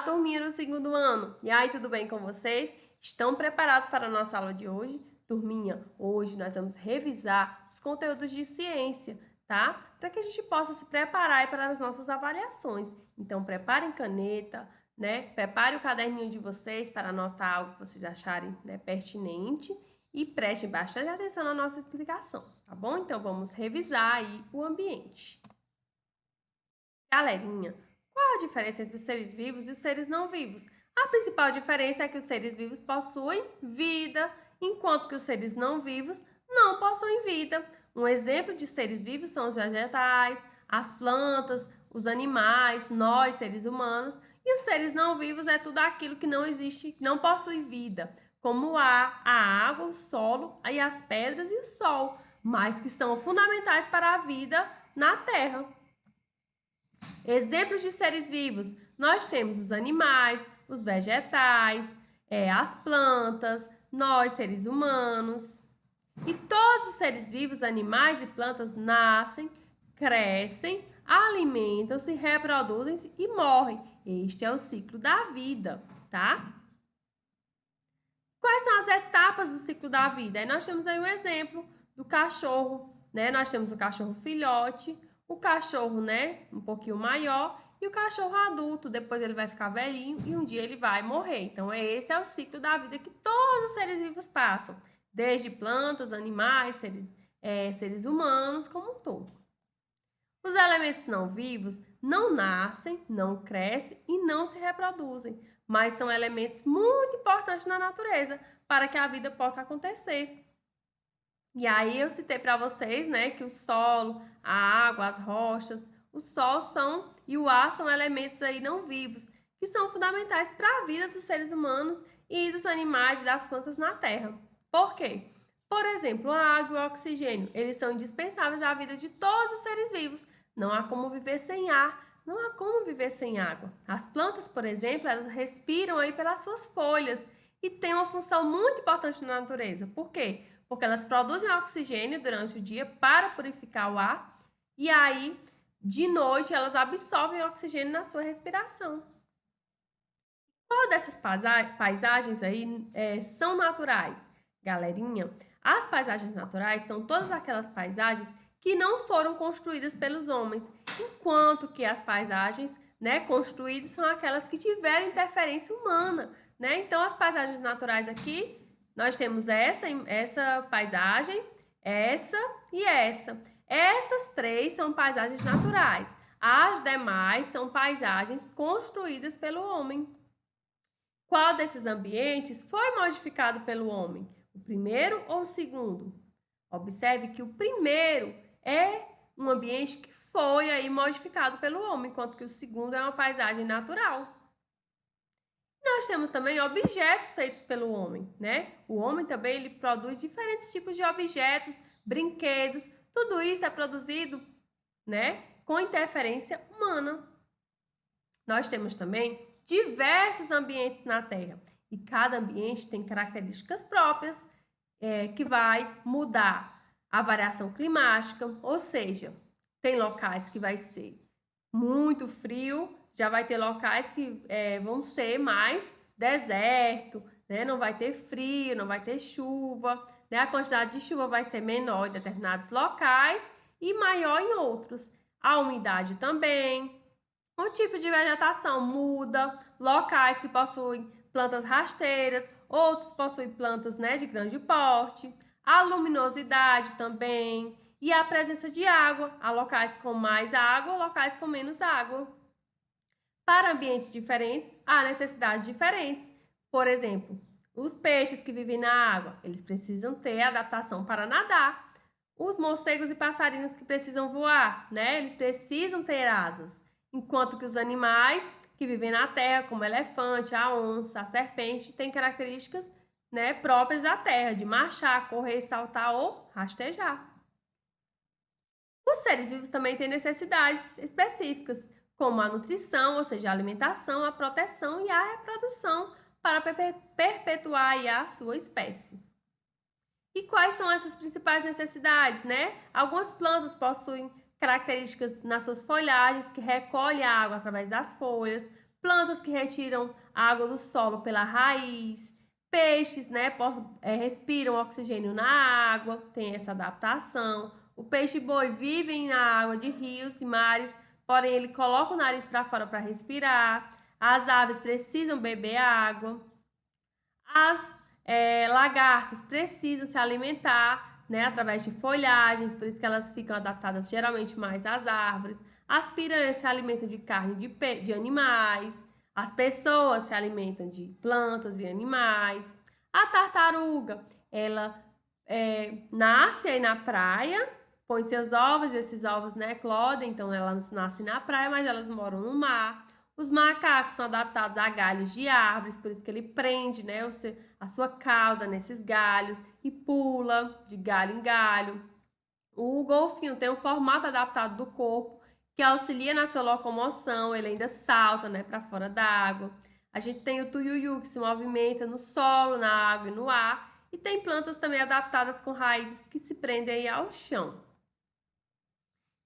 turminha do segundo ano! E aí, tudo bem com vocês? Estão preparados para a nossa aula de hoje? Turminha, hoje nós vamos revisar os conteúdos de ciência, tá? Para que a gente possa se preparar para as nossas avaliações. Então, preparem caneta, né? Prepare o caderninho de vocês para anotar algo que vocês acharem, né, pertinente e prestem bastante atenção na nossa explicação, tá bom? Então, vamos revisar aí o ambiente. Galerinha, qual a diferença entre os seres vivos e os seres não vivos? A principal diferença é que os seres vivos possuem vida, enquanto que os seres não vivos não possuem vida. Um exemplo de seres vivos são os vegetais, as plantas, os animais, nós, seres humanos, e os seres não vivos é tudo aquilo que não existe, não possui vida, como o ar, a água, o solo, e as pedras e o sol, mas que são fundamentais para a vida na Terra. Exemplos de seres vivos, nós temos os animais, os vegetais, as plantas, nós, seres humanos. E todos os seres vivos, animais e plantas, nascem, crescem, alimentam-se, reproduzem-se e morrem. Este é o ciclo da vida, tá? Quais são as etapas do ciclo da vida? Aí nós temos aí um exemplo do cachorro, né? Nós temos o cachorro filhote, o cachorro, né, um pouquinho maior, e o cachorro adulto. Depois ele vai ficar velhinho e um dia ele vai morrer. Então, esse é o ciclo da vida que todos os seres vivos passam, desde plantas, animais, seres humanos, como um todo. Os elementos não vivos não nascem, não crescem e não se reproduzem, mas são elementos muito importantes na natureza para que a vida possa acontecer. E aí eu citei para vocês, né, que o solo, a água, as rochas, o sol e o ar são elementos aí não vivos, que são fundamentais para a vida dos seres humanos e dos animais e das plantas na Terra. Por quê? Por exemplo, a água e o oxigênio, eles são indispensáveis à vida de todos os seres vivos. Não há como viver sem ar, não há como viver sem água. As plantas, por exemplo, elas respiram aí pelas suas folhas e têm uma função muito importante na natureza. Por quê? Porque elas produzem oxigênio durante o dia para purificar o ar e aí, de noite, elas absorvem oxigênio na sua respiração. Qual dessas paisagens aí são naturais? Galerinha, as paisagens naturais são todas aquelas paisagens que não foram construídas pelos homens, enquanto que as paisagens, né, construídas são aquelas que tiveram interferência humana, né? Então, as paisagens naturais aqui, nós temos essa paisagem, essa e essa. Essas três são paisagens naturais. As demais são paisagens construídas pelo homem. Qual desses ambientes foi modificado pelo homem? O primeiro ou o segundo? Observe que o primeiro é um ambiente que foi aí modificado pelo homem, enquanto que o segundo é uma paisagem natural. Nós temos também objetos feitos pelo homem, né? O homem também ele produz diferentes tipos de objetos, brinquedos, tudo isso é produzido, né, com interferência humana. Nós temos também diversos ambientes na Terra e cada ambiente tem características próprias que vai mudar a variação climática, ou seja, tem locais que vai ser muito frio, já vai ter locais que vão ser mais deserto, né? Não vai ter frio, não vai ter chuva, né? A quantidade de chuva vai ser menor em determinados locais e maior em outros. A umidade também. O tipo de vegetação muda, locais que possuem plantas rasteiras, outros possuem plantas, né, de grande porte. A luminosidade também e a presença de água. Há locais com mais água, locais com menos água. Para ambientes diferentes, há necessidades diferentes. Por exemplo, os peixes que vivem na água, eles precisam ter adaptação para nadar. Os morcegos e passarinhos que precisam voar, né? Eles precisam ter asas. Enquanto que os animais que vivem na terra, como o elefante, a onça, a serpente, têm características, né, próprias da terra, de marchar, correr, saltar ou rastejar. Os seres vivos também têm necessidades específicas, como a nutrição, ou seja, a alimentação, a proteção e a reprodução para perpetuar a sua espécie. E quais são essas principais necessidades, né? Algumas plantas possuem características nas suas folhagens que recolhem a água através das folhas. plantas que retiram a água do solo pela raiz, peixes, né, respiram oxigênio na água, tem essa adaptação. O peixe-boi vive na água de rios e mares, porém ele coloca o nariz para fora para respirar. As aves precisam beber água. As lagartas precisam se alimentar, né, através de folhagens, por isso que elas ficam adaptadas geralmente mais às árvores. As piranhas se alimentam de carne de animais. As pessoas se alimentam de plantas e animais. A tartaruga, ela nasce aí na praia, põe seus ovos, e esses ovos, né, eclodem, então elas nascem na praia, mas elas moram no mar. Os macacos são adaptados a galhos de árvores, por isso que ele prende, né, a sua cauda nesses galhos e pula de galho em galho. O golfinho tem um formato adaptado do corpo que auxilia na sua locomoção, ele ainda salta, né, para fora da água. A gente tem o tuiuiu que se movimenta no solo, na água e no ar, e tem plantas também adaptadas com raízes que se prendem ao chão.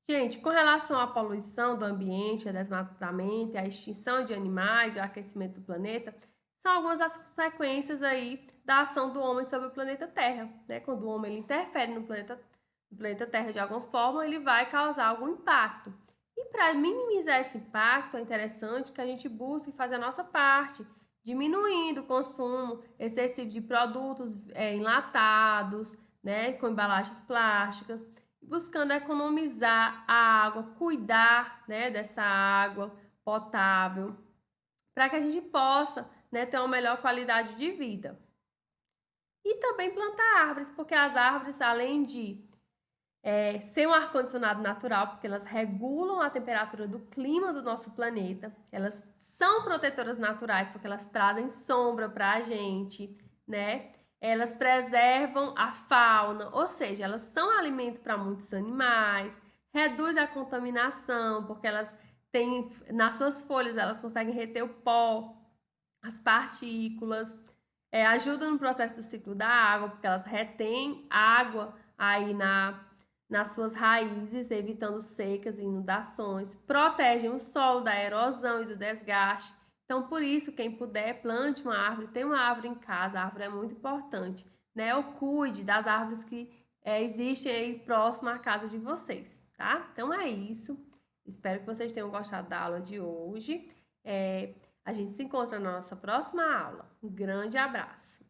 Gente, com relação à poluição do ambiente, ao desmatamento, à extinção de animais e ao aquecimento do planeta, são algumas das consequências aí da ação do homem sobre o planeta Terra, né? Quando o homem ele interfere no planeta Terra de alguma forma, ele vai causar algum impacto. E para minimizar esse impacto, é interessante que a gente busque fazer a nossa parte, diminuindo o consumo excessivo de produtos enlatados, né, com embalagens plásticas, buscando economizar a água, cuidar, né, dessa água potável, para que a gente possa, né, ter uma melhor qualidade de vida. E também plantar árvores, porque as árvores, além de ser um ar-condicionado natural, porque elas regulam a temperatura do clima do nosso planeta, elas são protetoras naturais, porque elas trazem sombra para a gente, né? Elas preservam a fauna, ou seja, elas são alimento para muitos animais, reduz a contaminação, porque elas têm, nas suas folhas, elas conseguem reter o pó, as partículas, ajudam no processo do ciclo da água, porque elas retêm água aí nas suas raízes, evitando secas e inundações, protegem o solo da erosão e do desgaste. Então, por isso, quem puder, plante uma árvore, tem uma árvore em casa, a árvore é muito importante, né? Ou cuide das árvores que existem aí próximo à casa de vocês, tá? Então é isso. Espero que vocês tenham gostado da aula de hoje. A gente se encontra na nossa próxima aula. Um grande abraço!